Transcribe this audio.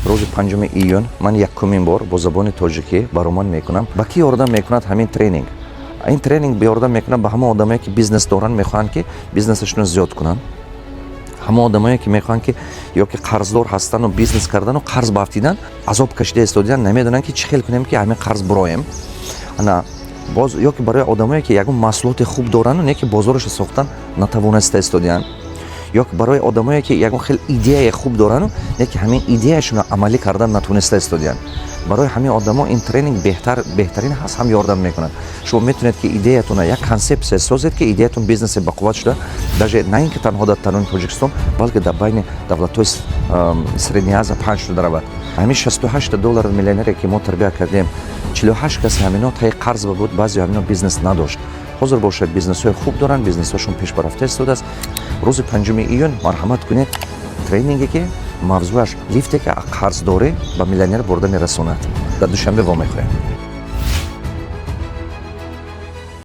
روز 5 ایون من یکمین بار با زبان تاجیکی برآمد میکنم. با کی یاردم میکند همین ترینینگ. این ترینینگ به یاردم میکنه به همه آدمایی که بیزنس دارن میخوان که بیزنسشون زیاد کنن. همه آدمایی که میخوان که یا که قرضدار هستن و بیزنس کردن و قرض بافتیدن عذاب کشیده استودیان نمیدونن که چی خیل کنیم که همین قرض برایم. انا باز یا که برای آدمایی که یگون محصولات خوب دارن و نه که بازارش ساختن نتوانسته استودیان. یا که برای آدمایی که یگون خیلی ایده خوب دارن و نه که همین ایدهشون رو عملی کردن نتونسته استودیان. برای همین آدما این ترینینگ بهترین هست، هم یاردم میکنن. شما میتونید که ایدهتون یک کانسپت سازید که ایدهتون بیزنس بقوت شده، даже نه اینکه تنها در تاجیکستان بلکه در بین دولت‌های سرینی از 5 تا دربه. همین $68 میلیونری که ما تربیت کردیم 48 کسی همینا تای قرض بود، بعضی همینا بیزنس نداشت. حاضر باشید بیزنس‌های خوب دارن، بیزنس‌هاشون پیش برفته استوده است. روز 5 ایون مرحمت کنید ترینینگی که موضوعش لیفتی که قرض داره به میلیونر برده میرسوند. در دوشنبه وام میخوریم.